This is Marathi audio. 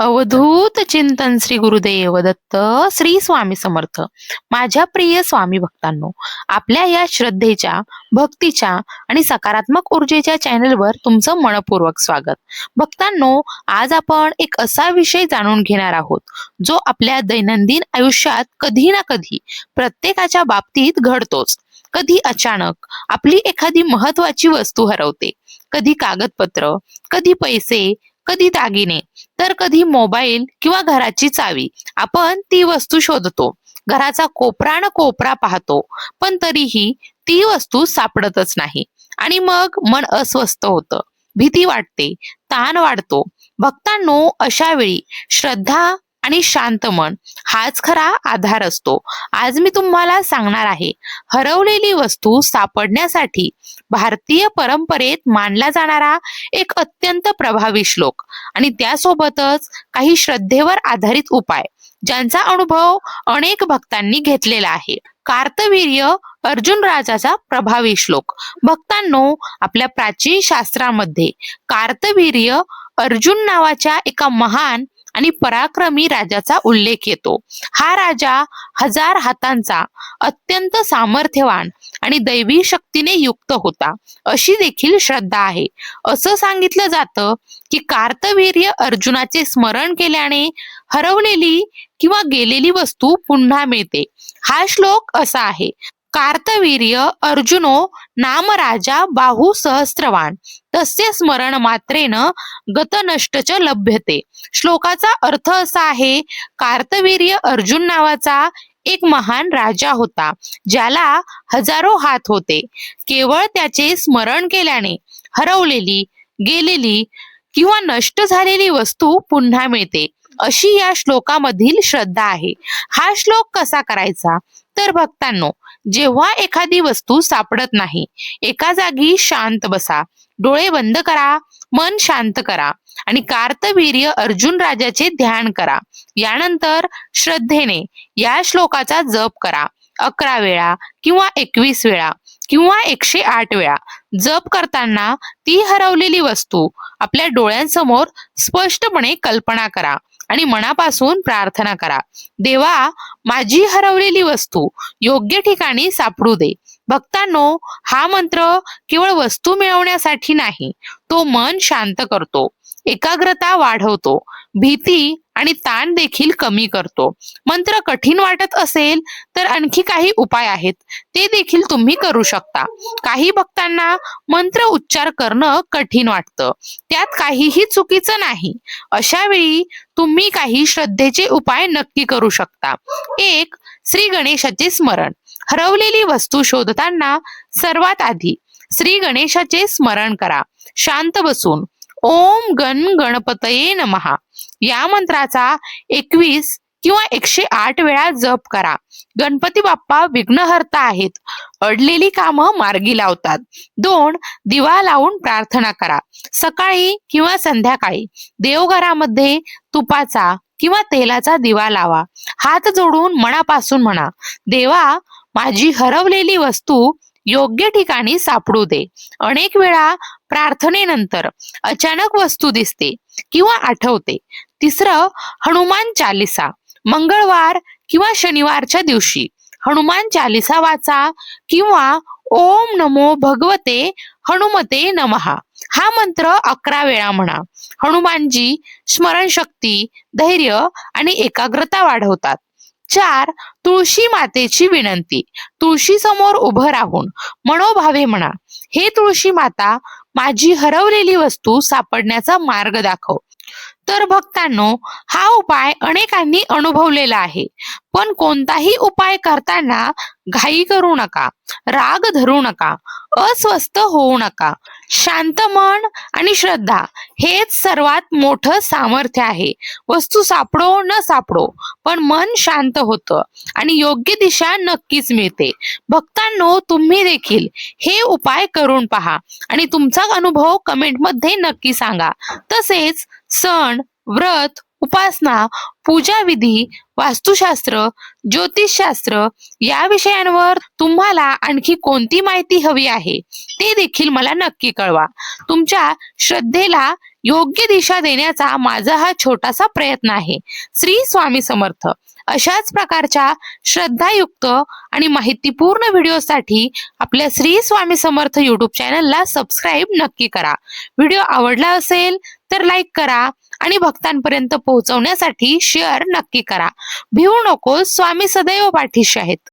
अवधूत चिंतन श्री गुरुदेव दत्त श्री स्वामी समर्थ. माझ्या प्रिय स्वामी भक्तांनो, आपल्या या श्रद्धेच्या, भक्तीच्या आणि सकारात्मक ऊर्जेच्या चॅनलवर तुमचं मनपूर्वक स्वागत. भक्तांनो, आज आपण एक असा विषय जाणून घेणार आहोत जो आपल्या दैनंदिन आयुष्यात कधी ना कधी प्रत्येकाच्या बाबतीत घडतोच. कधी अचानक आपली एखादी महत्वाची वस्तू हरवते, कधी कागदपत्र, कधी पैसे, कधी दागिने, तर कधी मोबाईल किंवा घराची चावी. आपण ती वस्तू शोधतो, घराचा कोपरा न कोपरा पाहतो, पण तरीही ती वस्तू सापडतच नाही आणि मग मन अस्वस्थ होतं, भीती वाटते, ताण वाढतो. भक्तांनो, अशा वेळी श्रद्धा आणि शांत मन हाच खरा आधार असतो. आज मी तुम्हाला सांगणार आहे, हरवलेली वस्तू सापडण्यासाठी भारतीय परंपरेत मानला जाणारा एक अत्यंत प्रभावी श्लोक आणि त्यासोबतच काही श्रद्धेवर आधारित उपाय, ज्यांचा अनुभव अनेक भक्तांनी घेतलेला आहे. कार्तवीर्य अर्जुन राजाचा प्रभावी श्लोक. भक्तांनो, आपल्या प्राचीन शास्त्रामध्ये कार्तवीर्य अर्जुन नावाच्या एका महान आणि पराक्रमी राजाचा उल्लेख येतो. हा राजा 1000 हातांचा, अत्यंत सामर्थ्यवान आणि दैवी शक्तीने युक्त होता, अशी देखील श्रद्धा आहे. असं सांगितलं जातं की कार्तवीर्य अर्जुनाचे स्मरण केल्याने हरवलेली किंवा गेलेली वस्तू पुन्हा मिळते. हा श्लोक असा आहे: कार्तवीर्य अर्जुनो नाम राजा बाहू सहस्त्रवान तस्य स्मरण मात्रेन गत नष्टच लभ्यते. श्लोकाचा अर्थ असा आहे, कार्तवीर्य अर्जुन नावाचा एक महान राजा होता, ज्याला 1000 हात होते. केवळ त्याचे स्मरण केल्याने हरवलेली, गेलेली किंवा नष्ट झालेली वस्तू पुन्हा मिळते, अशी या श्लोकामधील श्रद्धा आहे. हा श्लोक कसा करायचा? तर भक्तांनो, जेव्हा एखादी वस्तू सापडत नाही, एका जागी शांत बसा, डोळे बंद करा, मन शांत करा आणि कार्तवीर्य अर्जुन राजाचे ध्यान करा. यानंतर श्रद्धेने या श्लोकाचा जप करा. 11 वेळा किंवा 21 वेळा किंवा 108 वेळा. जप करताना ती हरवलेली वस्तू आपल्या डोळ्यांसमोर स्पष्टपणे कल्पना करा आणि मनापासून प्रार्थना करा: देवा, माझी हरवलेली वस्तू योग्य ठिकाणी सापडू दे. भक्तांनो, हा मंत्र केवळ वस्तू मिळवण्यासाठी नाही, तो मन शांत करतो, एकाग्रता वाढवतो, भीती आणि ताण देखील कमी करतो. मंत्र कठीण वाटत असेल तर आणखी काही उपाय आहेत, ते देखील तुम्ही करू शकता. काही भक्तांना मंत्र उच्चार करणं कठीण वाटतं, त्यात काहीही चुकीचं नाही. अशा वेळी तुम्ही काही श्रद्धेचे उपाय नक्की करू शकता. 1. श्री गणेशाचे स्मरण. हरवलेली वस्तू शोधताना सर्वात आधी श्री गणेशाचे स्मरण करा. शांत बसून ओम गण गणपतये नमः या मंत्राचा 21 किंवा 108 वेळा जप करा. गणपती बाप्पा विघ्नहर्ता आहेत, अडलेली कामं मार्गी लावतात. 2. दिवा लावून प्रार्थना करा. सकाळी किंवा संध्याकाळी देवघरामध्ये तुपाचा किंवा तेलाचा दिवा लावा. हात जोडून मनापासून म्हणा: देवा, माझी हरवलेली वस्तू योग्य ठिकाणी सापडू दे. अनेक वेळा प्रार्थनेनंतर अचानक वस्तू दिसते किंवा आठवते. 3. हनुमान चालीसा. मंगळवार किंवा शनिवारच्या दिवशी हनुमान चालीसा वाचा किंवा ओम नमो भगवते हनुमते नमः हा मंत्र 11 वेळा म्हणा. हनुमानजी स्मरणशक्ती, धैर्य आणि एकाग्रता वाढवतात. 4. तुळशी मातेची विनंती. तुळशी समोर उभं राहून मनोभावे म्हणा: हे तुळशी माता, माझी हरवलेली वस्तू सापडण्याचा मार्ग दाखव. तर भक्तांनो, हा उपाय अनेकांनी अनुभवलेला आहे, पण कोणताही उपाय करताना घाई करू नका, राग धरू नका, अस्वस्थ होऊ नका. शांत मन आणि श्रद्धा हेच सर्वात मोठं सामर्थ्य आहे. वस्तू सापडो न सापडो, पण मन शांत होतं आणि योग्य दिशा नक्कीच मिळते. भक्तांनो, तुम्ही देखील हे उपाय करून पहा आणि तुमचा अनुभव कमेंटमध्ये नक्की सांगा. तसेच सण, व्रत, उपासना, पूजा विधी, वास्तुशास्त्र, ज्योतिषशास्त्र या विषयांवर तुम्हाला आणखी कोणती माहिती हवी आहे, ते देखील मला नक्की कळवा. तुमच्या श्रद्धेला योग्य दिशा देण्याचा माझा हा छोटासा प्रयत्न आहे. श्री स्वामी समर्थ. अशाच प्रकारच्या श्रद्धायुक्त आणि माहितीपूर्ण व्हिडिओसाठी आपल्या श्री स्वामी समर्थ यूट्यूब चॅनलला सबस्क्राईब नक्की करा. व्हिडिओ आवडला असेल तर लाईक करा आणि भक्तांपर्यंत पोहोचवण्यासाठी शेअर नक्की करा. भिवू नको, स्वामी सदैव पाठीशी आहेत.